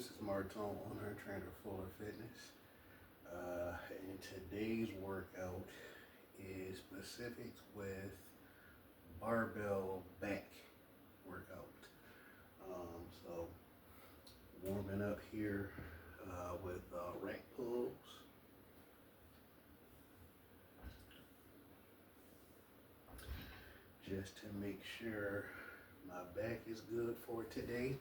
This is Martin, owner and trainer of Fuller Fitness. And today's workout is specific with barbell back workout. So warming up here with rack pulls. Just to make sure my back is good for today.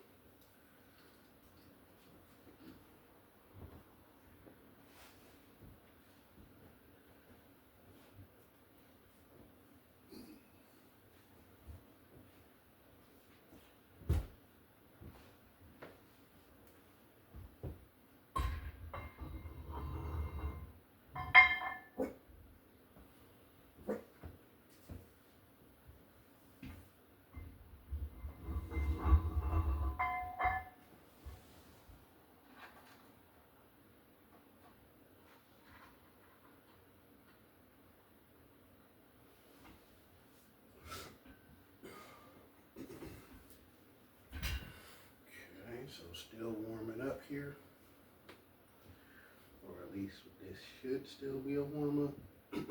So still warming up here, or at least this should still be a warm up. Okay.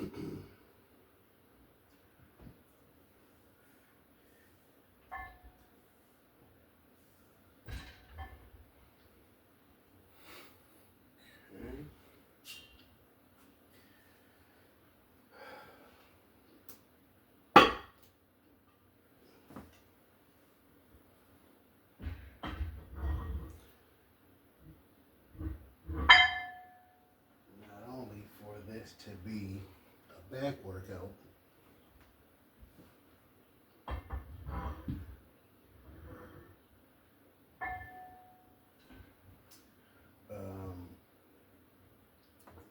Not only for this to be a back workout,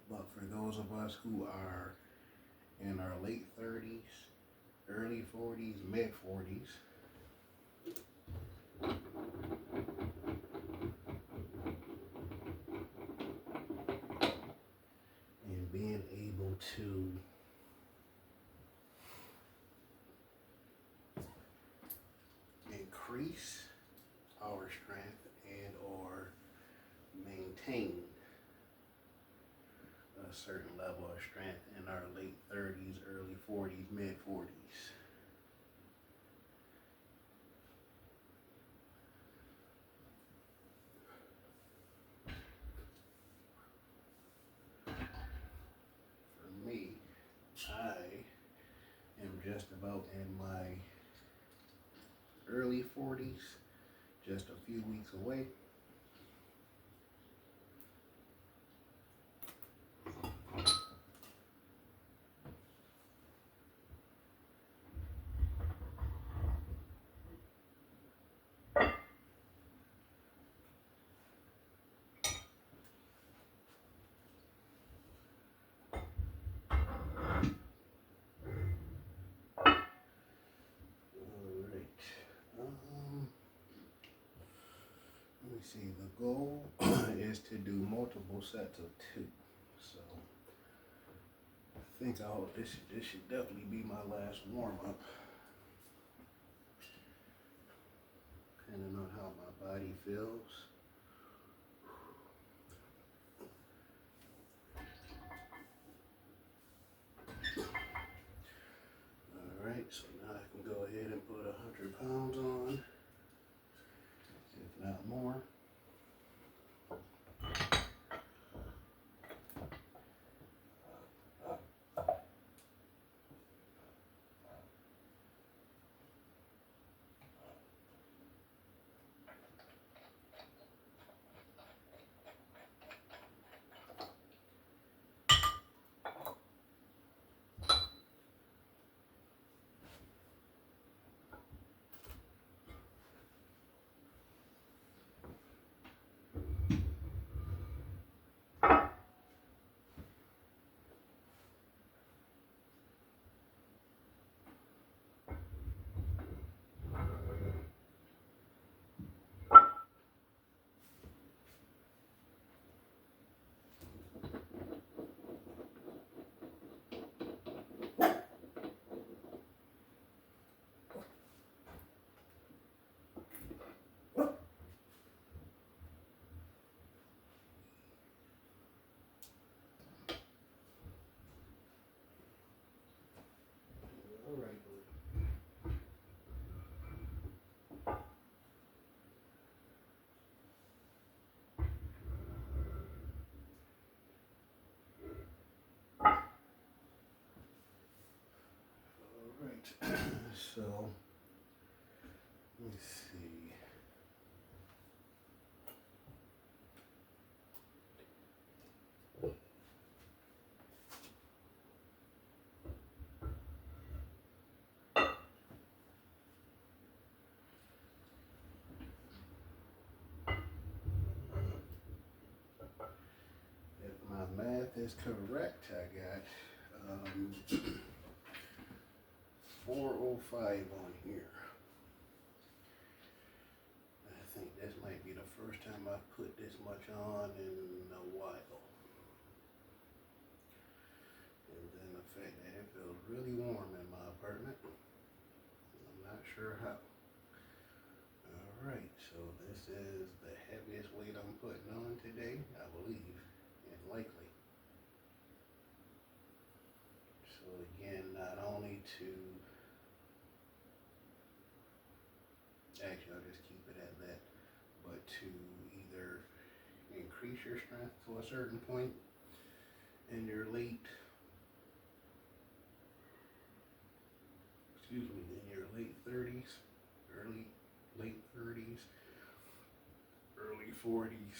but for those of us who are in our late 30s, early 40s, mid 40s, and being able to increase our strength and or maintain a certain level of strength in our late 30s, early 40s, mid 40s. For me, I am just about in my early 40s, just a few weeks away. Let me see, the goal is to do multiple sets of 2. So I think this should definitely be my last warm up. Depending on how my body feels. Alright, so now I can go ahead and put 100 pounds on, if not more. this correct, I got 405 on here. I think this might be the first time I've put this much on in a while. And then the fact that it feels really warm in my apartment. I'm not sure how. Alright, so this is the heaviest weight I'm putting on today, I believe, and likely. So again, not only to, actually I'll just keep it at that, but to either increase your strength to a certain point in your late 30s, late 30s, early 40s,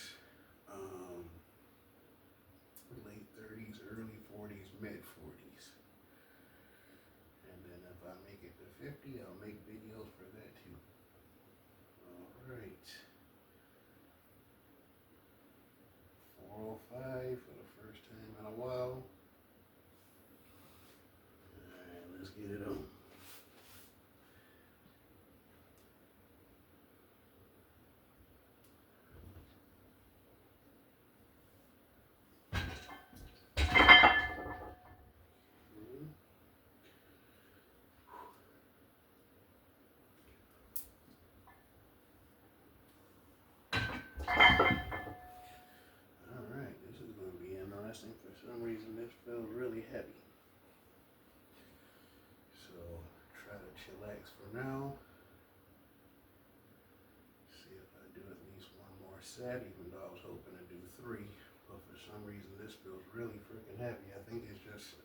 late 30s, early 40s, mid 40s. And then if I make it to 50, I'll make videos for that too. Alright. 405 for the first time in a while. Alright, let's get it on. Alright, this is going to be interesting. For some reason, this feels really heavy. So, try to chillax for now. See if I do at least one more set, even though I was hoping to do 3. But for some reason, this feels really freaking heavy. I think it's just,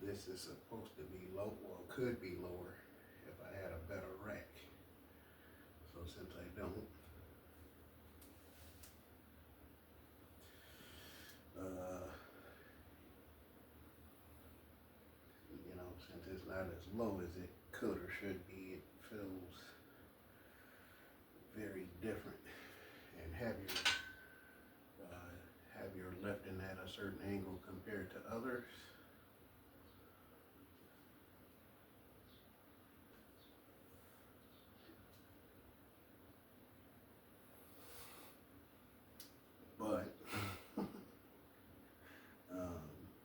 this is supposed to be low, well, could be lower if I had a better rack. So since I don't, you know, since it's not as low as it could or should be, it feels very different and heavier. Heavier lifting at a certain angle compared to others. But,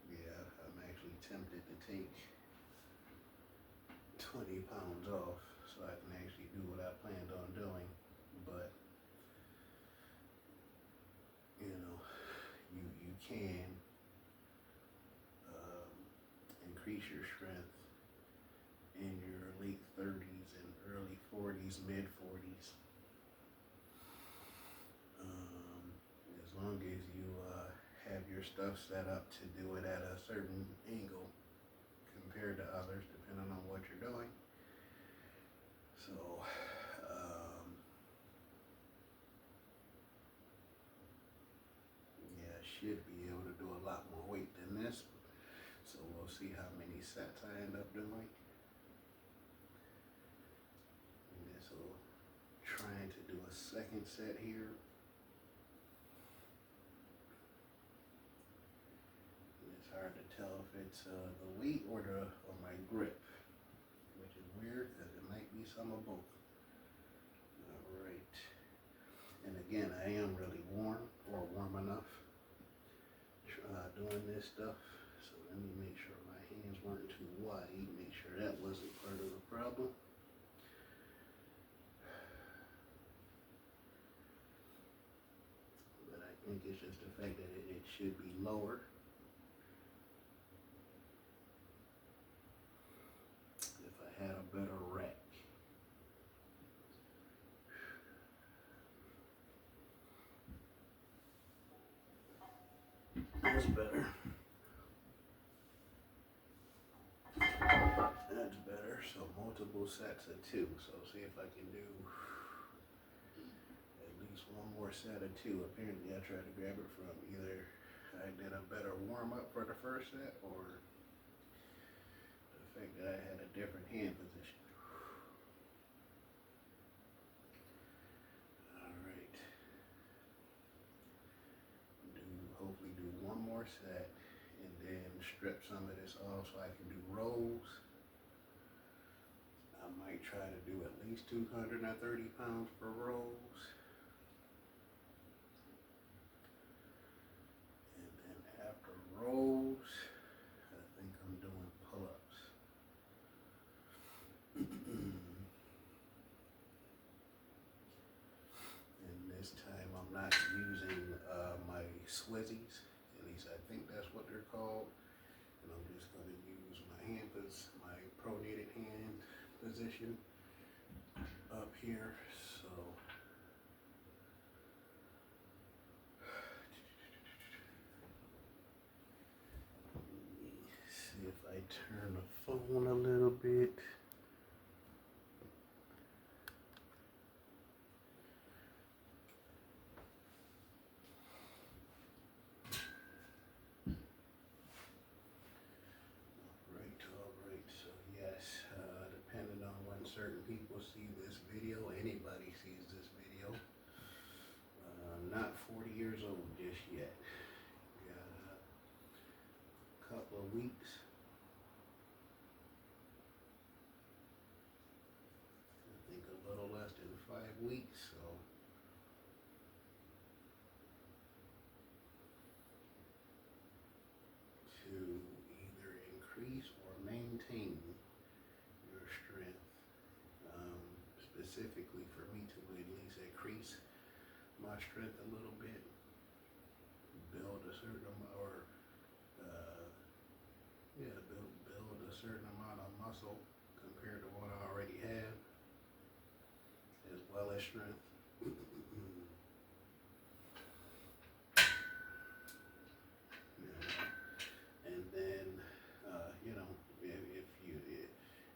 yeah, I'm actually tempted to take 20 pounds off so I can actually do what I planned on doing. But, you know, you can increase your strength in your late 30s and early 40s, mid 40s. As long as you have your stuff set up to do it at a certain angle compared to others, depending on what you're doing. So, yeah, I should be able to do a lot more weight than this. So we'll see how many sets I end up doing. And so trying to do a second set here. It's hard to tell if it's the weight or my grip, which is weird because it might be some of both. Alright. And again, I am really warm enough doing this stuff. So let me make sure my hands weren't too wide, make sure that wasn't part of the problem. But I think it's just the fact that it should be lower. If I had a better rack. That's better. That's better. So multiple sets of 2. So see if I can do at least one more set of 2. Apparently I tried to grab it from either I did a better warm up for the first set or the fact that I had a different hand position. Alright. more set and then strip some of this off so I can do rolls. I might try to do at least 230 pounds per rolls. And then after rolls, I think I'm doing pull-ups. And this time I'm not using my Swizzies. At least I think that's what they're called. And I'm just going to use my my pronated hand position up here. So let me see if I turn the phone a little bit. Alright, so yes, depending on when certain people see this video, anybody sees this video, not 40 years old just yet. Got a couple of weeks. I think a little less than 5 weeks, so to either increase or maintain your strength, specifically for me to at least increase my strength a little bit, build a certain amount, or build a certain amount of muscle compared to what I already have, as well as strength. And then,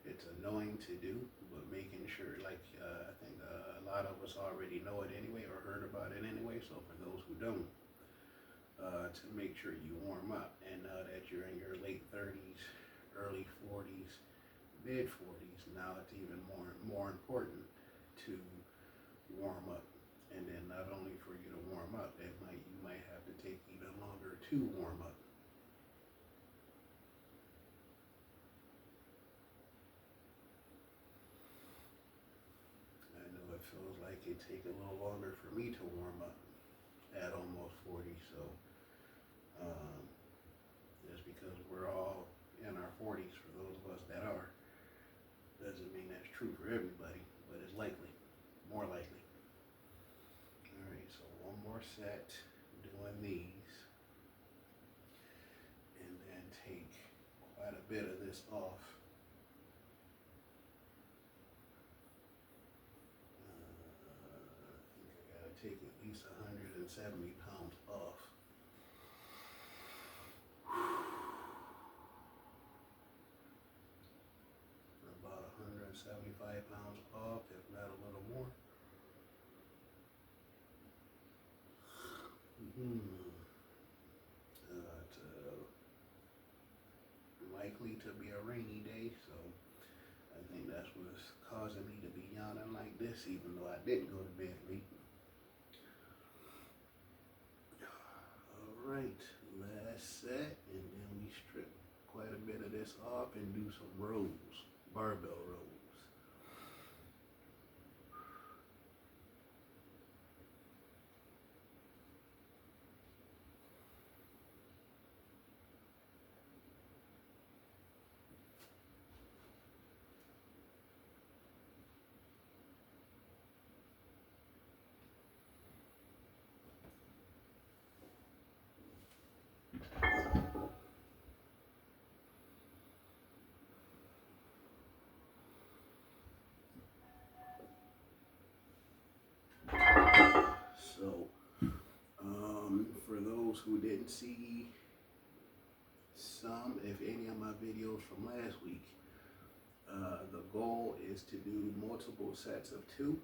it's annoying to do, but making sure, like, I think a lot of us already know it anyway, or heard about it anyway, so for those who don't, to make sure you warm up, and now that you're in your late 30s, early 40s, mid 40s, now it's even more important to warm up. And then not only for you to warm up, you might have to take even longer to warm up. I know it feels like it takes a little longer for me to warm up at almost 40, so just because we're all in our 40s, for those of us that are, doesn't mean that's true for everybody, but it's likely, more likely. Alright, so one more set, doing these, and then take quite a bit of this off. I think I gotta take at least 170 pounds off. About 175 pounds off, if not a little more. It's likely to be a rainy day, so I think that's what's causing me to be yawning like this, even though I didn't go to bed late. Alright, last set, and then we strip quite a bit of this off and do some rolls, barbell rolls. So, for those who didn't see some, if any of my videos from last week, the goal is to do multiple sets of 2.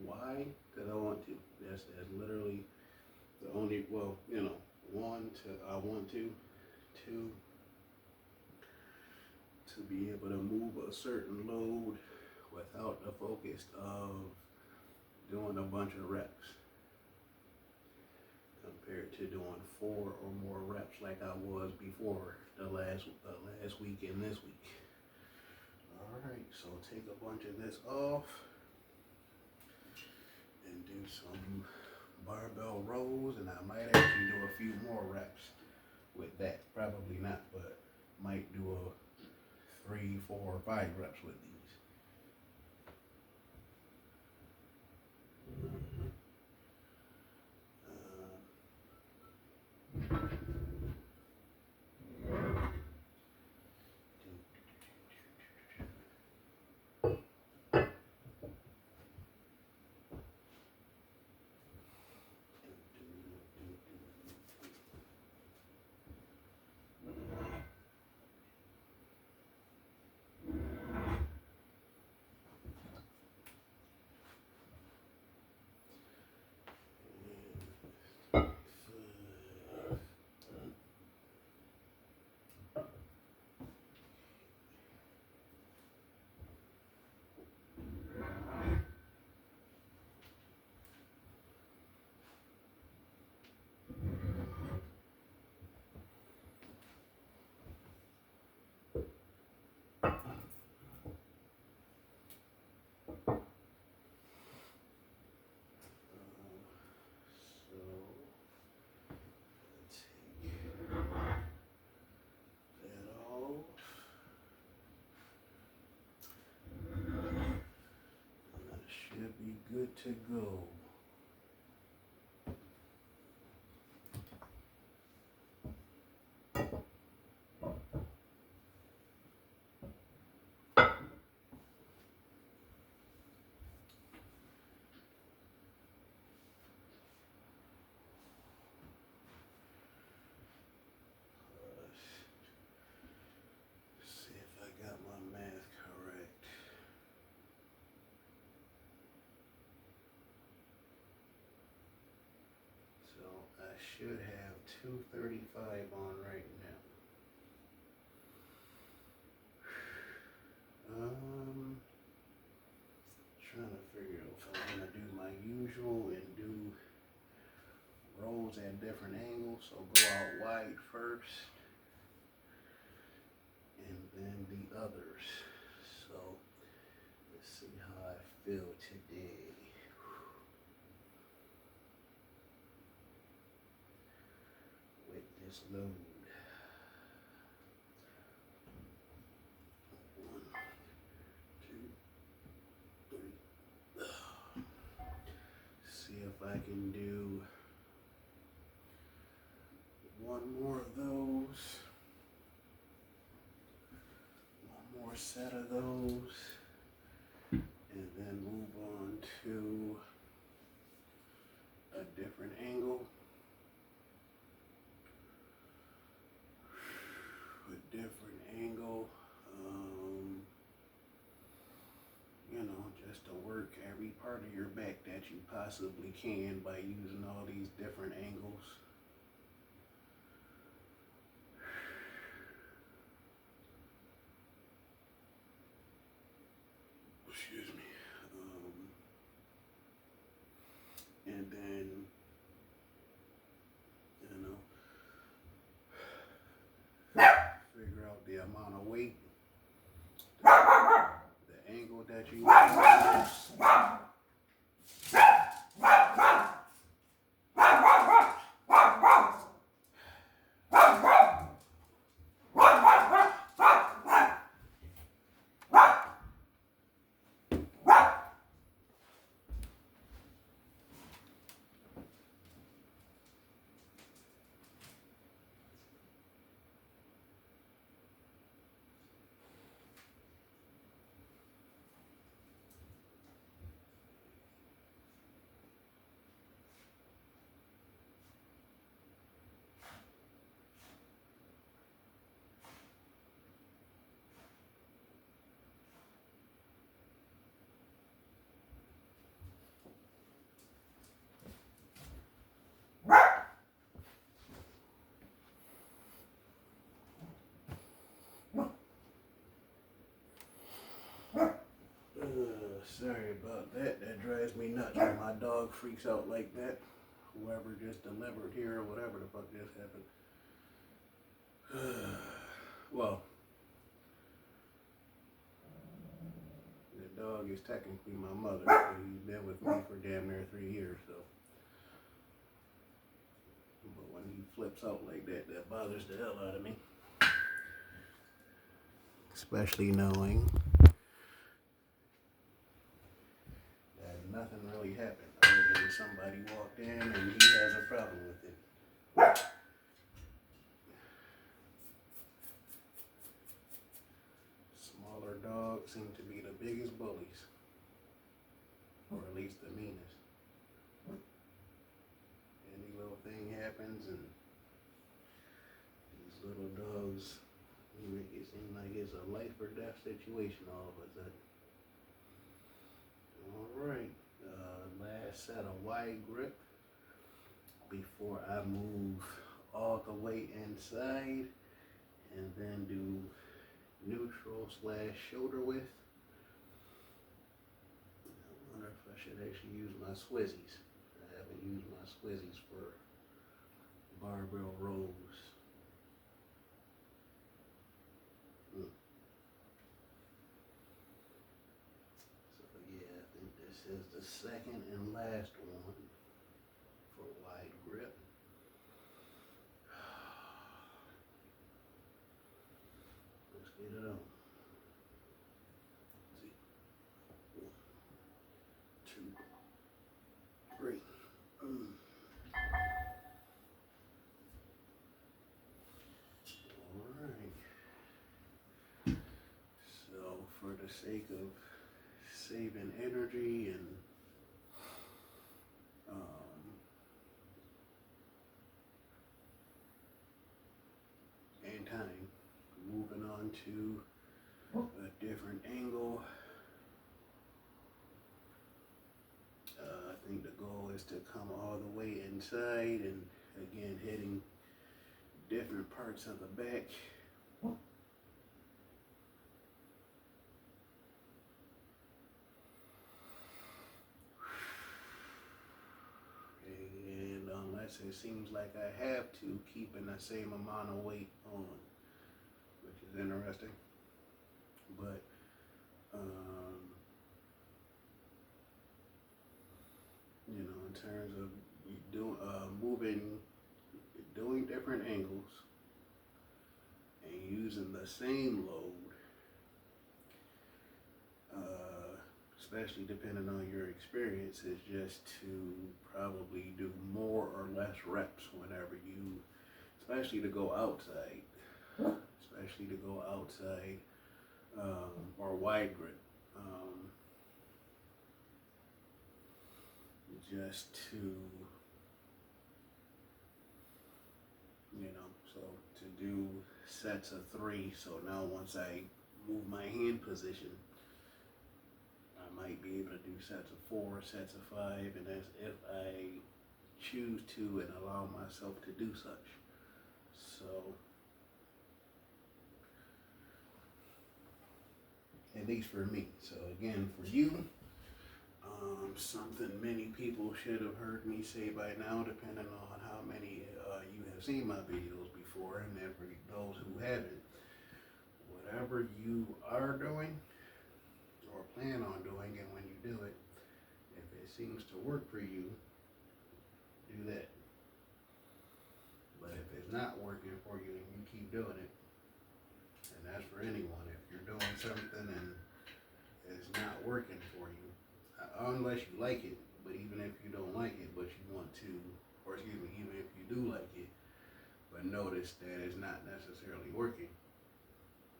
Why? Because I want to. That's literally the only, I want to. 2, to be able to move a certain load without the focus of doing a bunch of reps, compared to doing 4 or more reps like I was before the last week and this week. Alright, so take a bunch of this off and do some barbell rows, and I might actually do a few more reps with that. Probably not, but might do a 3, 4, 5 reps with these. Should be good to go. See if I got my math correct. So I should have 235 on right now. Trying to figure out if I'm gonna do my usual and do rolls at different angles. So go out wide first, and then the others. So let's see how I feel today. With this load. 1, 2, 3. See if I can do one more of those. One more set of those. And then move on to a different angle. A different angle. Just to work every part of your back that you possibly can by using all these different angles. Excuse me. And then, figure out the amount of weight, the angle that you want. Sorry about that. That drives me nuts when my dog freaks out like that. whoever just delivered here or whatever the fuck just happened. Well, the dog is technically my mother, so he's been with me for damn near 3 years, so. But when he flips out like that, that bothers the hell out of me. Especially knowing that nothing really happened other than somebody walked in and he has a problem with it. Smaller dogs seem to be the biggest bullies, or at least the meanest. Any little thing happens and these little dogs, you make it seem like it's a life or death situation all of a sudden. Alright, last set of wide grip before I move all the way inside, and then do neutral / shoulder width. I wonder if I should actually use my Swizzies. I haven't used my Swizzies for barbell rows. So yeah, I think this is the second and last one for wide grip. Let's get it on. See. 1, 2, 3. Alright. So for the sake of saving energy and time, moving on to a different angle. I think the goal is to come all the way inside and again hitting different parts of the back. And unless it seems like I have to, keeping the same amount of weight on, which is interesting. But you know, in terms of doing different angles and using the same load, especially depending on your experience, is just to probably do more or less reps whenever you, especially to go outside, or wide grip. Just to, you know, so to do sets of 3. So now once I move my hand position, I might be able to do sets of 4, sets of 5, and that's if I choose to and allow myself to do such. So, at least for me. So again, for you, something many people should have heard me say by now, depending on how many you have seen my videos before, and then for those who haven't, whatever you are doing or plan on doing, and when you do it, if it seems to work for you, do that. But if it's not working for you and you keep doing it, and that's for anyone, if you're doing something and it's not working for you, unless you like it, but even if you don't like it, but you want to, or excuse me, even if you do like it, but notice that it's not necessarily working,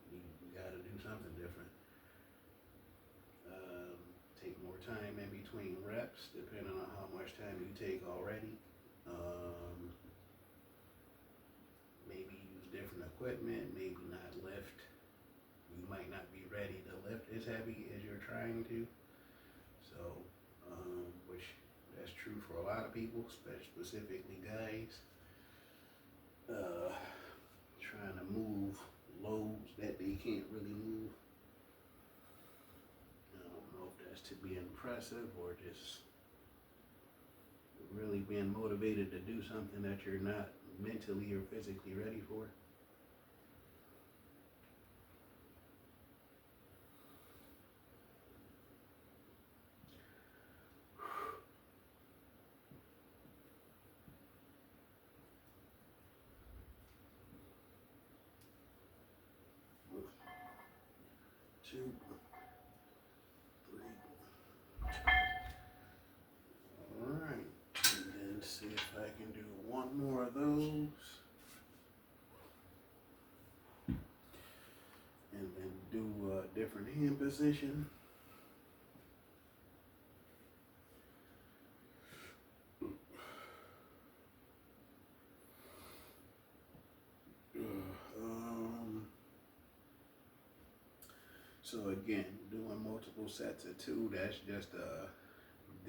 you gotta do something different. Take more time in between reps, depending on how much time you take already. Maybe use different equipment, maybe not lift. You might not be ready to lift as heavy as you're trying to. So, which that's true for a lot of people, specifically guys. Trying to move loads that they can't really move. I don't know if that's to be impressive or just really being motivated to do something that you're not mentally or physically ready for. Two, three. All right. And then see if I can do one more of those. And then do a different hand position. So again, doing multiple sets of 2, that's just a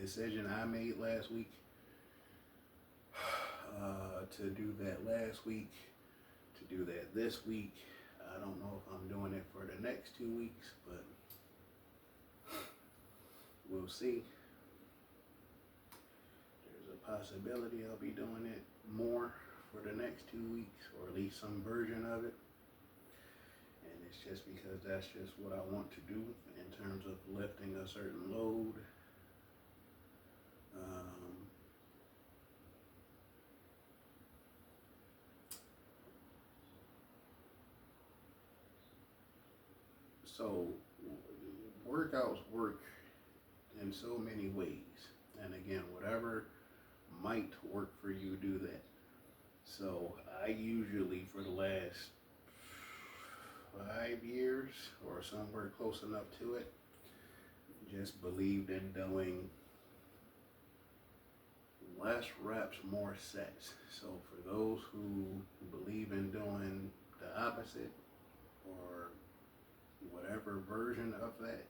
decision I made last week. To do that last week, to do that this week. I don't know if I'm doing it for the next 2 weeks, but we'll see. There's a possibility I'll be doing it more for the next 2 weeks, or at least some version of it. And it's just because that's just what I want to do in terms of lifting a certain load. So workouts work in so many ways. And again, whatever might work for you, do that. So I usually, for the last 5 years or somewhere close enough to it, just believed in doing less reps, more sets. So for those who believe in doing the opposite, or whatever version of that,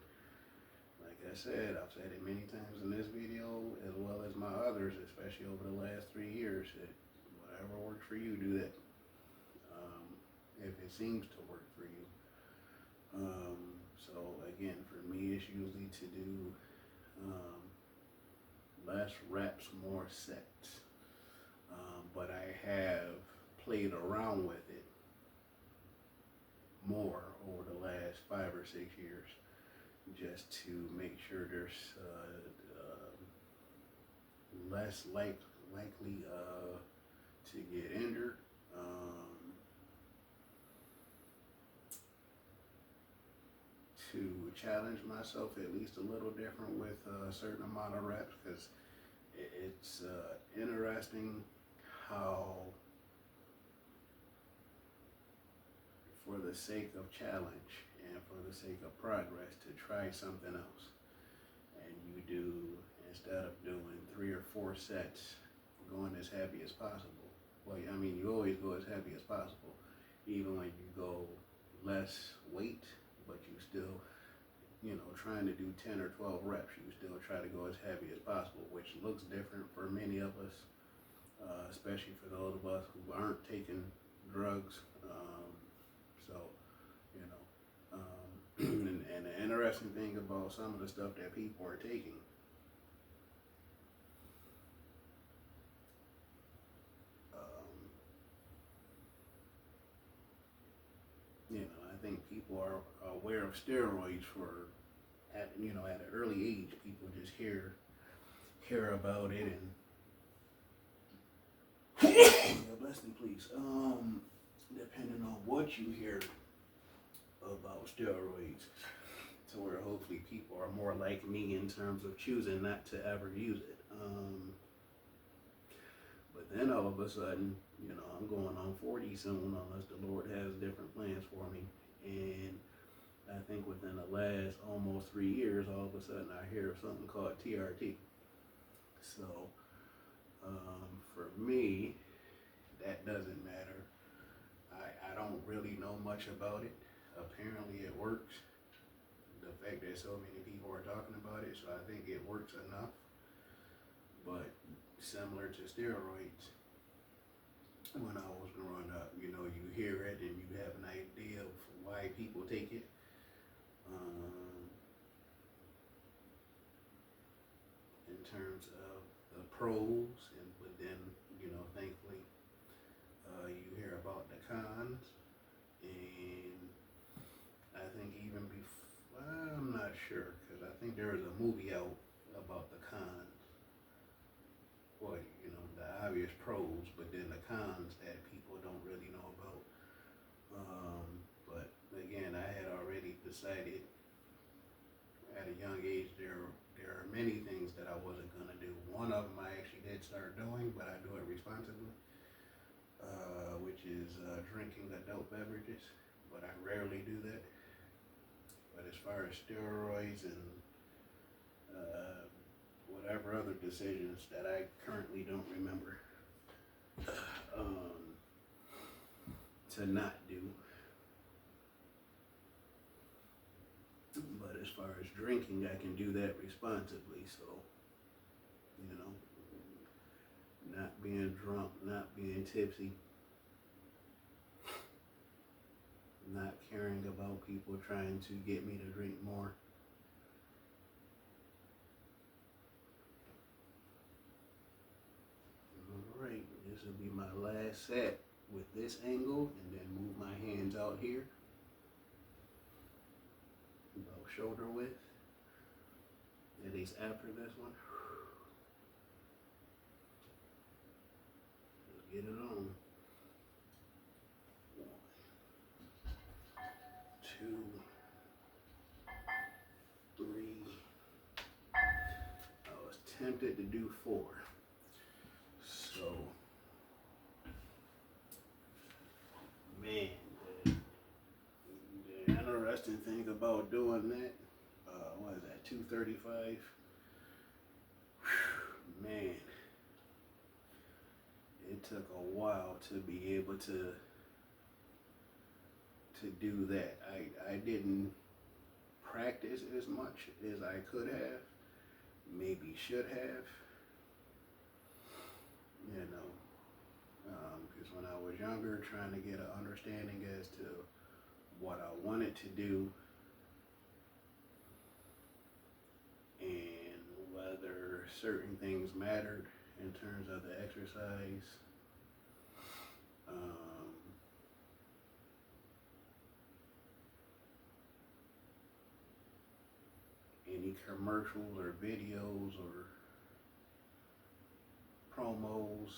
like I said, I've said it many times in this video, as well as my others, especially over the last 3 years, that whatever works for you, do that. If it seems to work for you. So again, for me, it's usually to do less reps, more sets. But I have played around with it more over the last 5 or 6 years, just to make sure there's less likely to get injured. To challenge myself at least a little different with a certain amount of reps, because it's interesting how, for the sake of challenge and for the sake of progress, to try something else. And you do, instead of doing 3 or 4 sets, going as heavy as possible. Well, I mean, you always go as heavy as possible, even when you go less weight, but you still, trying to do 10 or 12 reps, you still try to go as heavy as possible, which looks different for many of us, especially for those of us who aren't taking drugs. And the interesting thing about some of the stuff that people are taking, I think people are aware of steroids at an early age. People just hear about it, and bless me, please. Depending on what you hear about steroids, to where hopefully people are more like me in terms of choosing not to ever use it. But then all of a sudden, I'm going on 40 soon, unless the Lord has different plans for me. And I think within the last almost 3 years, all of a sudden I hear of something called TRT. So for me, that doesn't matter. I don't really know much about it. Apparently it works. The fact that so many people are talking about it, so I think it works enough. But similar to steroids, when I was growing up, you hear it and you have an idea of why people take it. In terms of the pros sure, because I think there was a movie out about the cons. Well, you know, the obvious pros, but then the cons that people don't really know about. But again, I had already decided at a young age there are many things that I wasn't gonna do. One of them I actually did start doing, but I do it responsibly, which is drinking adult beverages. But I rarely do that. But as far as steroids and whatever other decisions that I currently don't remember to not do. But as far as drinking, I can do that responsibly. So, you know, not being drunk, not being tipsy, not caring about people trying to get me to drink more. Alright, this will be my last set with this angle, and then move my hands out here, about shoulder width, at least after this one. Let's get it on. 1, 2, 3. I was tempted to do 4. So, man, the interesting thing about doing that, what is that, 235? Man, it took a while to be able to do that. I didn't practice as much as I could have, maybe should have, you know, because when I was younger, trying to get an understanding as to what I wanted to do and whether certain things mattered in terms of the exercise. Any commercials or videos or promos,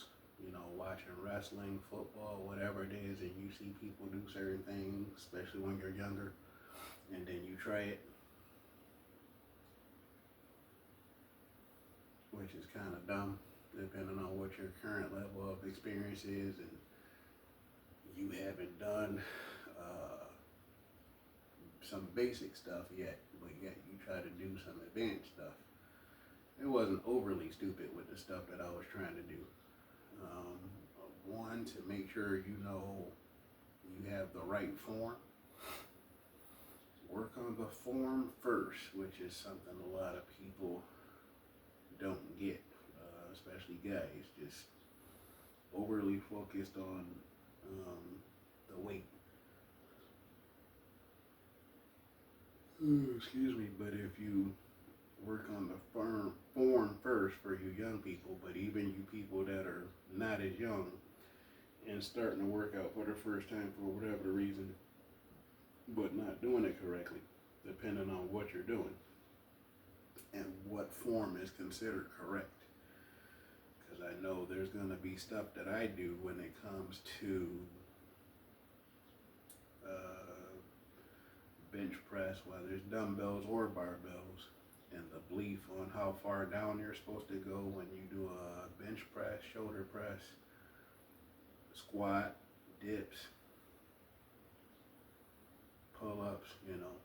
you know, watching wrestling, football, whatever it is, and you see people do certain things, especially when you're younger, and then you try it, which is kind of dumb, depending on what your current level of experience is, and you haven't done some basic stuff yet, but yet you try to do some advanced stuff. It wasn't overly stupid with the stuff that I was trying to do. One, to make sure you know you have the right form. Work on the form first, which is something a lot of people don't get, especially guys, just overly focused on the weight. Excuse me, but if you work on the form first for you young people, but even you people that are not as young and starting to work out for the first time for whatever reason, but not doing it correctly, depending on what you're doing and what form is considered correct. Because I know there's going to be stuff that I do when it comes to bench press, whether it's dumbbells or barbells, and the belief on how far down you're supposed to go when you do a bench press, shoulder press, squat, dips, pull-ups, you know.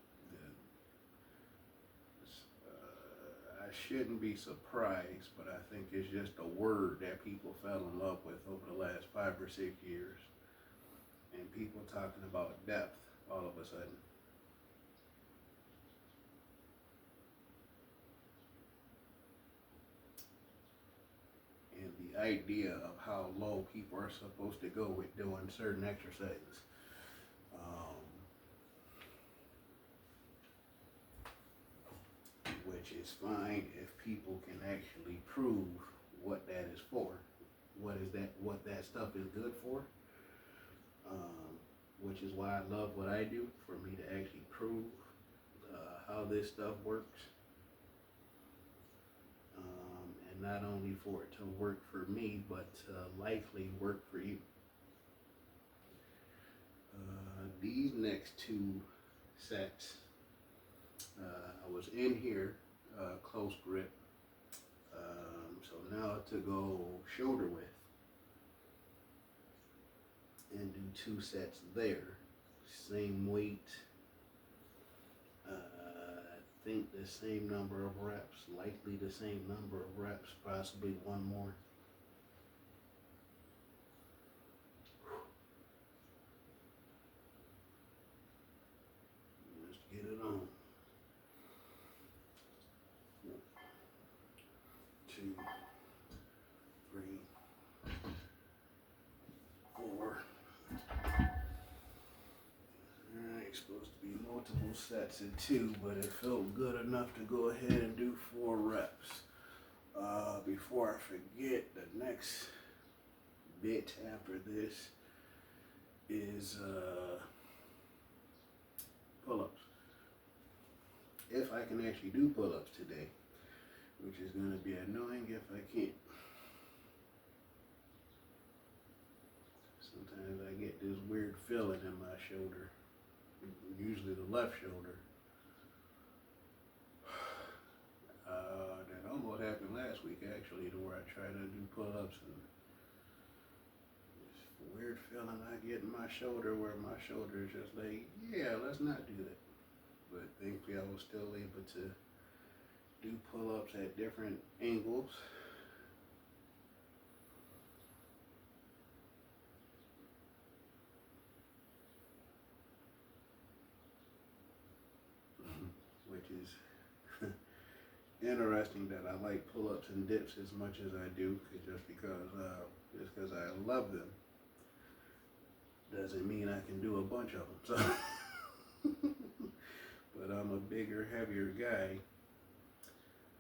I shouldn't be surprised, but I think it's just a word that people fell in love with over the last 5 or 6 years. And people talking about depth all of a sudden. And the idea of how low people are supposed to go with doing certain exercises. Which is fine if people can actually prove what that is for. What that stuff is good for. Which is why I love what I do, for me to actually prove how this stuff works. And not only for it to work for me, but likely work for you. These next two sets, I was in here, close grip. So now to go shoulder width and do two sets there, same weight, I think the same number of reps, likely the same number of reps, possibly one more. Let's get it on. 2, 3, 4. Alright, supposed to be multiple sets of 2, but it felt good enough to go ahead and do 4 reps. Before I forget, the next bit after this is pull-ups. If I can actually do pull-ups today, which is going to be annoying if I can't. Sometimes I get this weird feeling in my shoulder, usually the left shoulder. That almost happened last week actually, to where I tried to do pull-ups and this weird feeling I get in my shoulder where my shoulder is just like, yeah, let's not do that. But thankfully I was still able to do pull-ups at different angles. Which is interesting that I like pull-ups and dips as much as I do, just because I love them doesn't mean I can do a bunch of them. So, but I'm a bigger, heavier guy.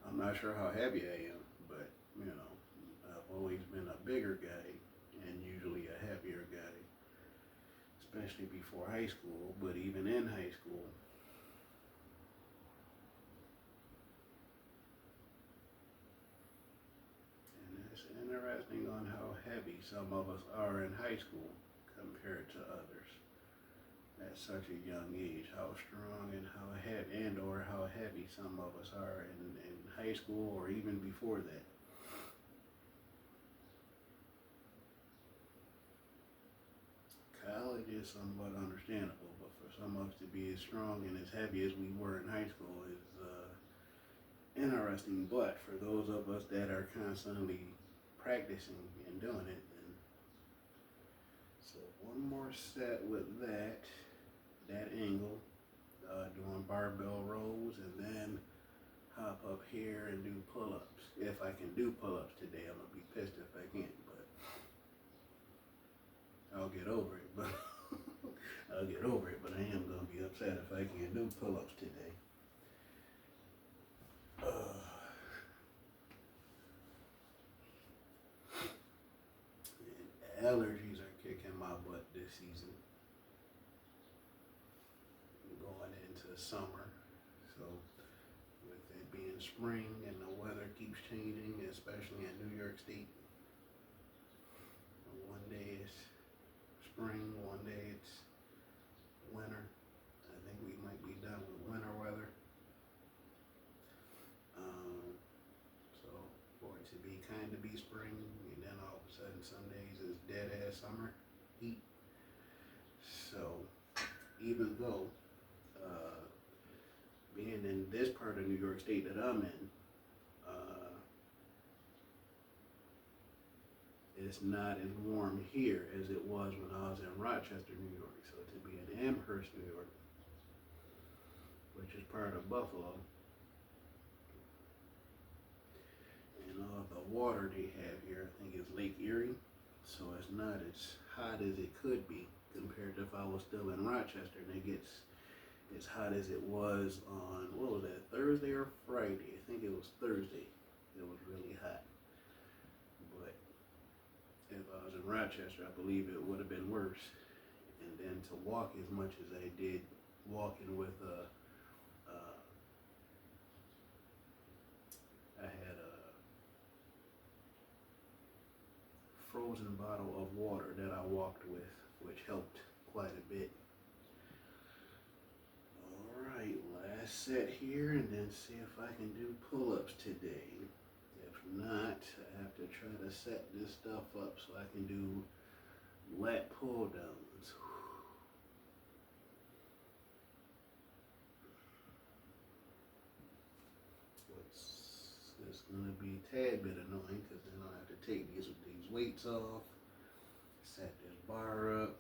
I'm not sure how heavy I am, but you know, I've always been a bigger guy and usually a heavier guy, especially before high school, but even in high school. Interesting on how heavy some of us are in high school compared to others at such a young age. How strong and how heavy, and or how heavy some of us are in high school or even before that. College is somewhat understandable, but for some of us to be as strong and as heavy as we were in high school is interesting. But for those of us that are constantly practicing and doing it, and so one more set with that angle, doing barbell rows, and then hop up here and do pull-ups. If I can do pull-ups today, I'm gonna be pissed if I can't, but I'll get over it. But I am gonna be upset if I can't do pull-ups today. Allergies are kicking my butt this season. Going into summer, so with it being spring and the weather keeps changing, especially in New York State. One day it's spring, one day it's winter. I think we might be done with winter weather. So for it to be kind of be spring, and then all of a sudden some days it's dead ass summer heat. So even though being in this part of New York State that I'm in, it's not as warm here as it was when I was in Rochester, New York. So to be in Amherst, New York, which is part of Buffalo, and all the water they have here, I think it's Lake Erie, so it's not as hot as it could be compared to if I was still in Rochester and it gets as hot as it was on, what was that, Thursday or Friday? I think it was Thursday. It was really hot. But if I was in Rochester, I believe it would have been worse. And then to walk as much as I did, walking with frozen bottle of water that I walked with, which helped quite a bit. Alright, last set here, and then see if I can do pull-ups today. If not, I have to try to set this stuff up so I can do lat pull-downs. It's going to be a tad bit annoying because then I'll have to take these weights off, set this bar up,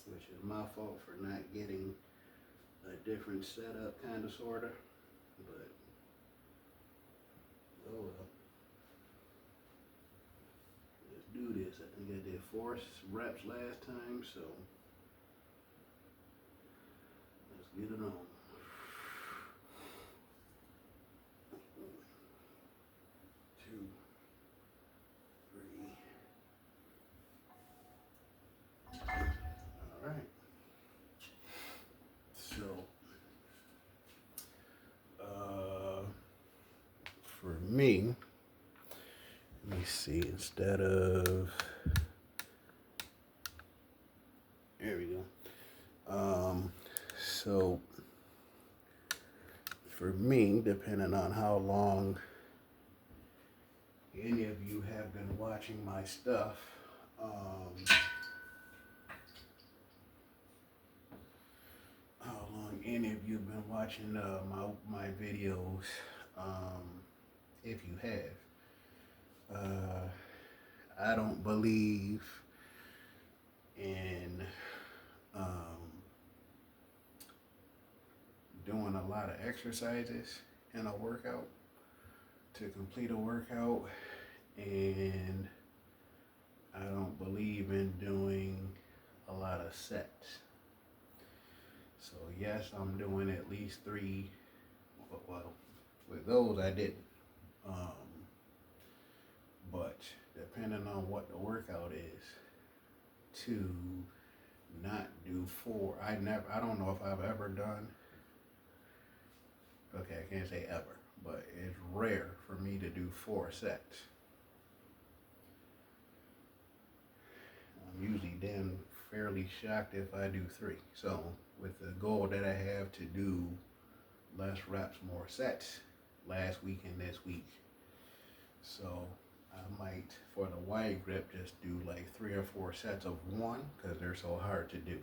which is my fault for not getting a different setup, kind of, sort of, but oh well. Let's do this. I think I did 4 reps last time, so let's get it on. 2, 3. All right. So, for me, let me see, instead of, there we go. So for me, depending on how long any of you have been watching my stuff, how long any of you have been watching my videos, if you have, I don't believe in doing a lot of exercises in a workout to complete a workout, and I don't believe in doing a lot of sets. So yes, I'm doing at least 3. Well, with those I didn't. But depending on what the workout is, to not do 4. I don't know if I've ever done, okay, I can't say ever, but it's rare for me to do 4 sets. I'm usually then fairly shocked if I do 3. So with the goal that I have to do less reps, more sets last week and this week, so I might, for the wide grip, just do like 3 or 4 sets of 1 because they're so hard to do,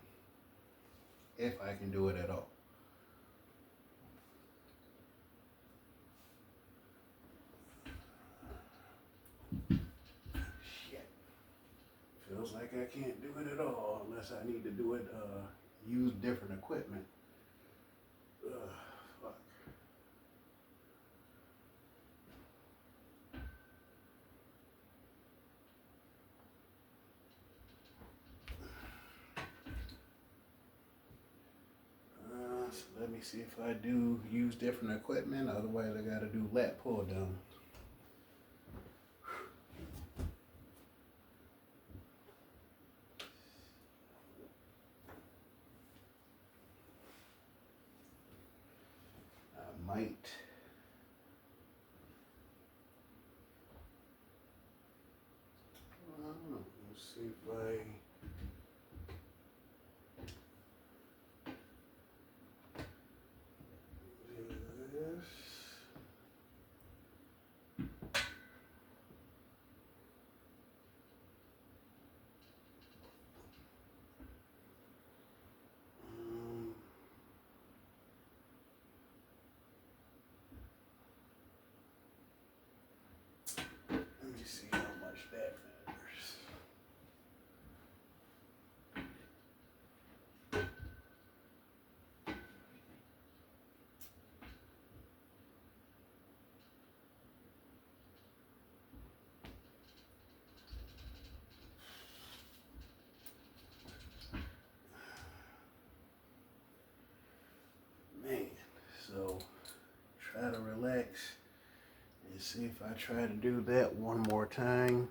if I can do it at all. Shit. Feels like I can't do it at all unless I need to do it, use different equipment. Fuck. So let me see if I do use different equipment. Otherwise, I gotta do lat pull down. I might. I don't know. Let's see if I. Let me see how much that matters. Man, so try to relax and see if I try to do that one more time.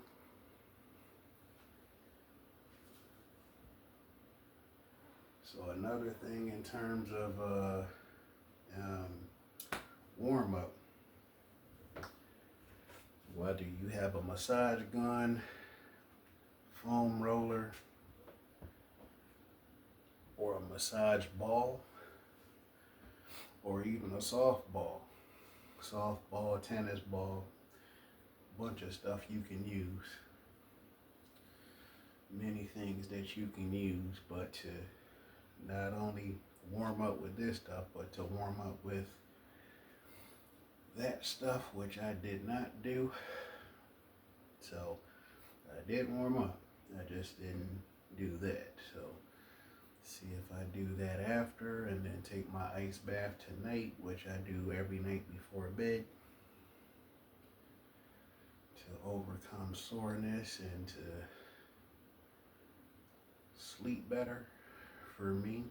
So another thing in terms of warm up, whether you have a massage gun foam roller or a massage ball or even a softball, tennis ball, bunch of stuff you can use. Many things that you can use, but to not only warm up with this stuff, but to warm up with that stuff, which I did not do. So I did warm up, I just didn't do that. So see if I do that after, and then take my ice bath tonight, which I do every night before bed, to overcome soreness and to sleep better for me.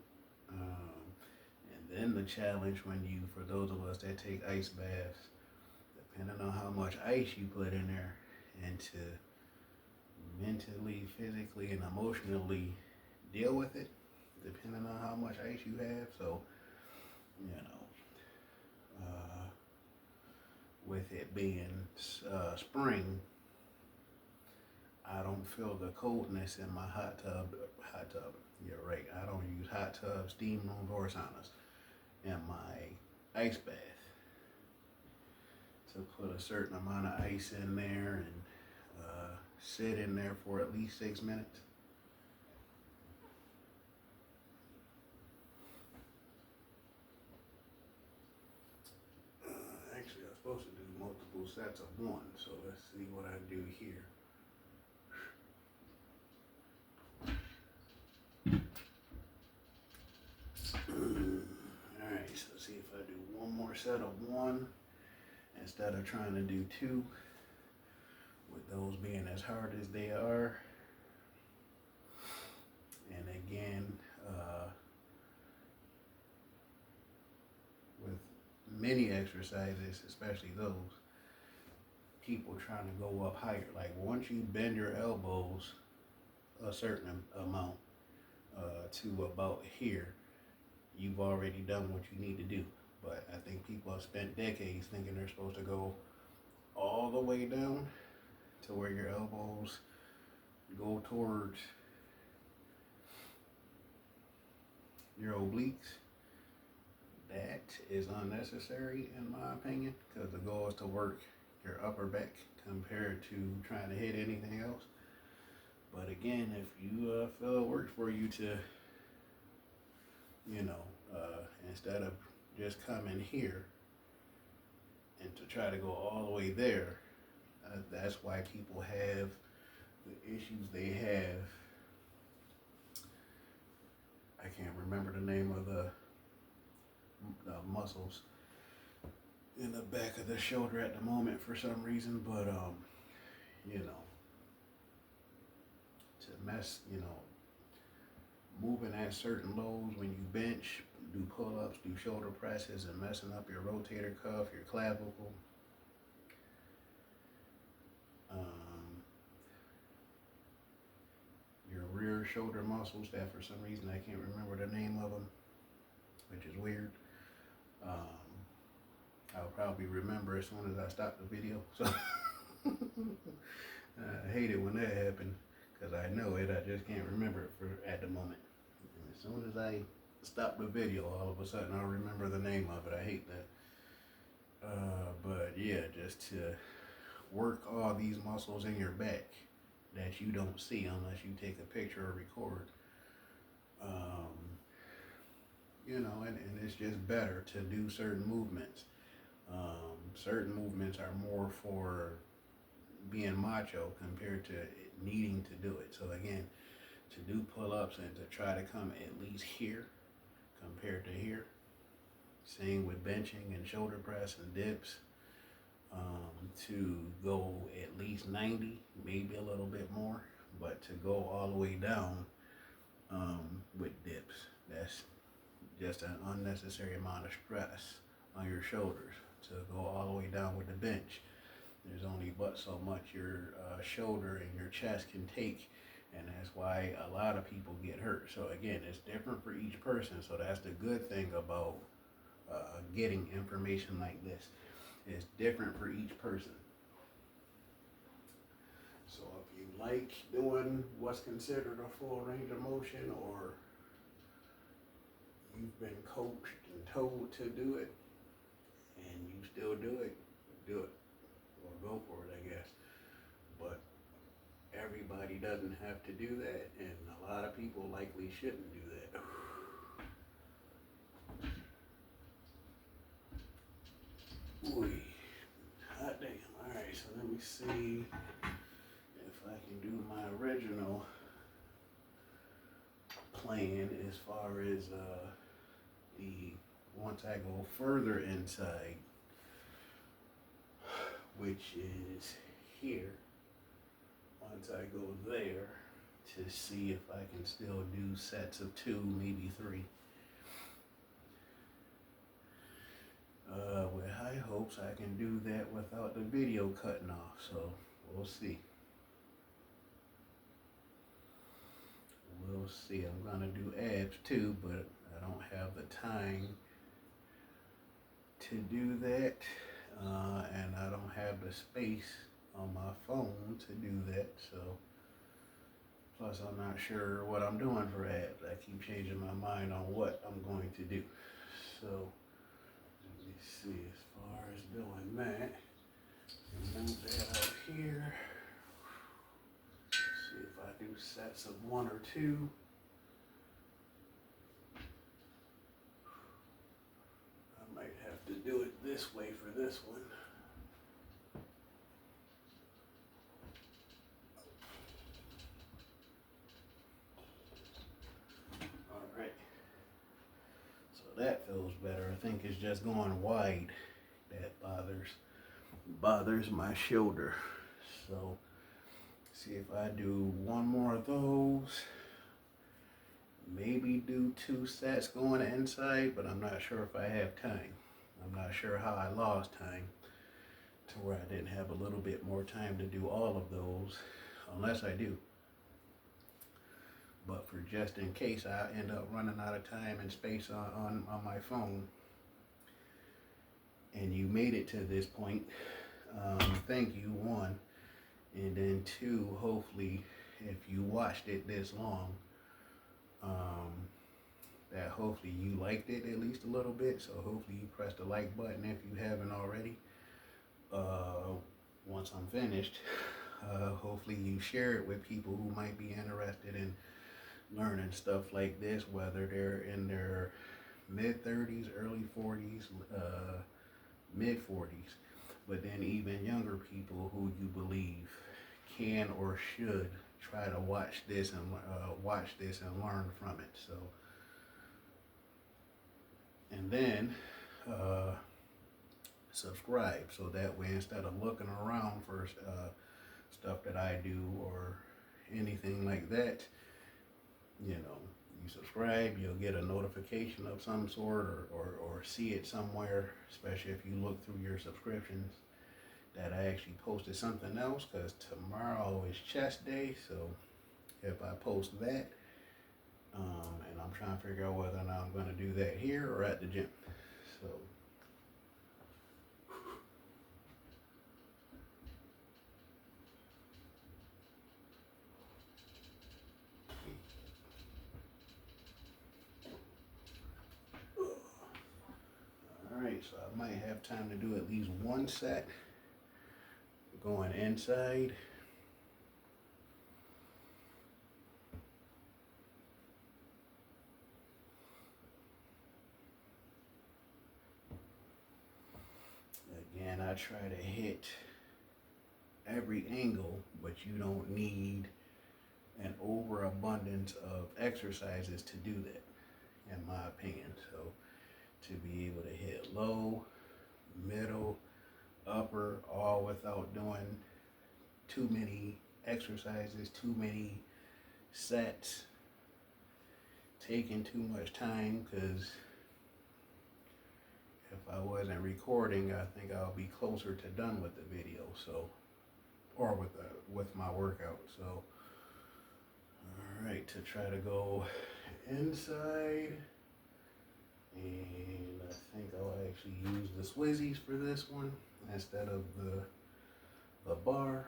And then the challenge when you, for those of us that take ice baths, depending on how much ice you put in there, and to mentally, physically, and emotionally deal with it, depending on how much ice you have. So, with it being spring, I don't feel the coldness in my hot tub. You're right. I don't use hot tubs, steam rooms, or saunas in my ice bath. To put a certain amount of ice in there and sit in there for at least 6 minutes. Actually, I'm supposed to do multiple sets of one, so let's see what I do here. Alright, so see if I do one more set of one instead of trying to do two, with those being as hard as they are. And again, with many exercises, especially those, people trying to go up higher. Like once you bend your elbows a certain amount to about here, you've already done what you need to do. But I think people have spent decades thinking they're supposed to go all the way down to where your elbows go towards your obliques. That is unnecessary in my opinion, because the goal is to work your upper back compared to trying to hit anything else. But again, if you feel it works for you to, instead of just coming here and to try to go all the way there, that's why people have the issues they have. I can't remember the name of the muscles in the back of the shoulder at the moment for some reason, but to mess, moving at certain lows when you bench, do pull-ups, do shoulder presses, and messing up your rotator cuff, your clavicle, your rear shoulder muscles that for some reason I can't remember the name of them, which is weird. I'll probably remember as soon as I stop the video. So I hate it when that happens, because I know it, I just can't remember it at the moment. And as soon as I stop the video, all of a sudden I'll remember the name of it. I hate that. But yeah, just to work all these muscles in your back that you don't see unless you take a picture or record. And it's just better to do certain movements. Certain movements are more for being macho compared to needing to do it. So again, to do pull-ups and to try to come at least here compared to here. Same with benching and shoulder press and dips. To go at least 90, maybe a little bit more, but to go all the way down with dips, that's just an unnecessary amount of stress on your shoulders. To go all the way down with the bench, there's only but so much your shoulder and your chest can take, and that's why a lot of people get hurt. So again, it's different for each person, so that's the good thing about getting information like this. It's different for each person. So if you like doing what's considered a full range of motion, or you've been coached and told to do it and you still do it, or go for it, I guess. But everybody doesn't have to do that, and a lot of people likely shouldn't do that. Ooh, hot damn. Alright, so let me see if I can do my original plan as far as once I go further inside, which is here. Once I go there, to see if I can still do sets of 2, maybe 3. With high hopes I can do that without the video cutting off, so we'll see. We'll see. I'm gonna do abs too, but I don't have the time to do that, and I don't have the space on my phone to do that, so plus I'm not sure what I'm doing for abs. I keep changing my mind on what I'm going to do. So let me see, as far as doing that, move that out here. See if I do sets of 1 or 2. I might have to do it this way for this one. Alright. So that feels better. I think it's just going wide that bothers my shoulder. So see if I do 1 more of those, maybe do 2 sets going inside, but I'm not sure if I have time. I'm not sure how I lost time to where I didn't have a little bit more time to do all of those, unless I do. But for just in case I end up running out of time and space on my phone, and you made it to this point, thank you, 1. And then 2, hopefully, if you watched it this long, that hopefully you liked it at least a little bit. So hopefully you press the like button if you haven't already. Once I'm finished, hopefully you share it with people who might be interested in learning stuff like this, whether they're in their mid-30s, early 40s, mid-40s. But then even younger people who you believe can or should try to watch this and learn from it. So, and then subscribe, so that way instead of looking around for stuff that I do or anything like that, you subscribe, you'll get a notification of some sort, or see it somewhere, especially if you look through your subscriptions, that I actually posted something else, because tomorrow is chest day. So if I post that, and I'm trying to figure out whether or not I'm going to do that here or at the gym. So alright, so I might have time to do at least 1 set going inside. Again, I try to hit every angle, but you don't need an overabundance of exercises to do that, in my opinion. So to be able to hit low, middle, upper, all without doing too many exercises, too many sets, taking too much time, because if I wasn't recording, I think I'll be closer to done with the video, so, or with my workout. So all right, to try to go inside, and I think I'll actually use the Swizzies for this one instead of the bar.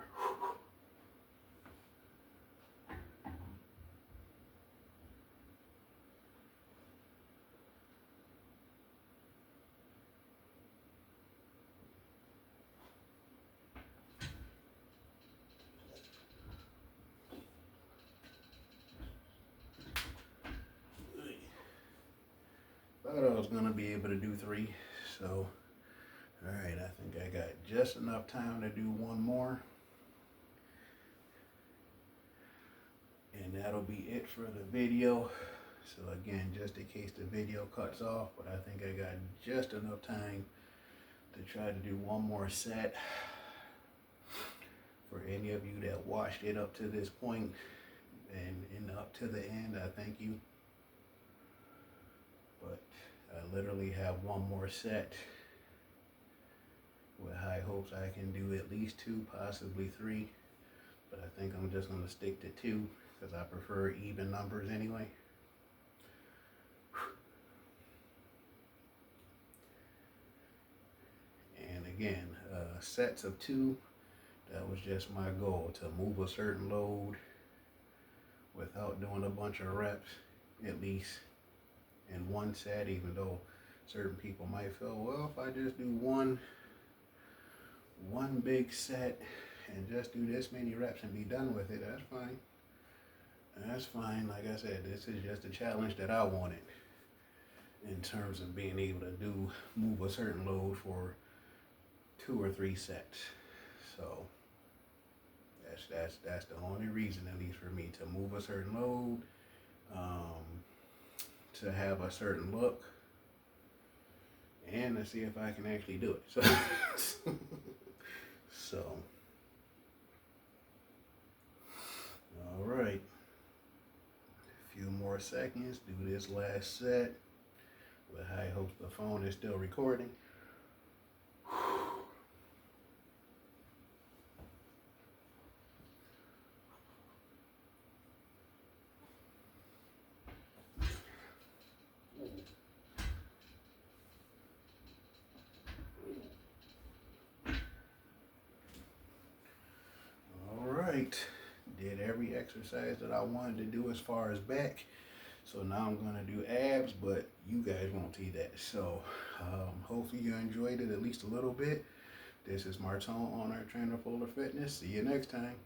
thought I was gonna be able to do 3. So, all right, I think I got just enough time to do one more. And that'll be it for the video. So again, just in case the video cuts off, but I think I got just enough time to try to do one more set. For any of you that watched it up to this point and up to the end, I thank you. But I literally have one more set with high hopes I can do at least 2, possibly 3. But I think I'm just going to stick to 2 because I prefer even numbers anyway. And again, sets of 2, that was just my goal, to move a certain load without doing a bunch of reps, at least in one set, even though certain people might feel, well, if I just do one big set and just do this many reps and be done with it, that's fine. That's fine. Like I said, this is just a challenge that I wanted in terms of being able to move a certain load for 2 or 3 sets. So that's the only reason, at least for me, to move a certain load, to have a certain look, and to see if I can actually do it. So all right, a few more seconds, do this last set with high hopes the phone is still recording. Did every exercise that I wanted to do as far as back. So now I'm going to do abs, but you guys won't see that. So hopefully you enjoyed it at least a little bit. This is Martone, owner of Trainer Fuller Fitness. See you next time.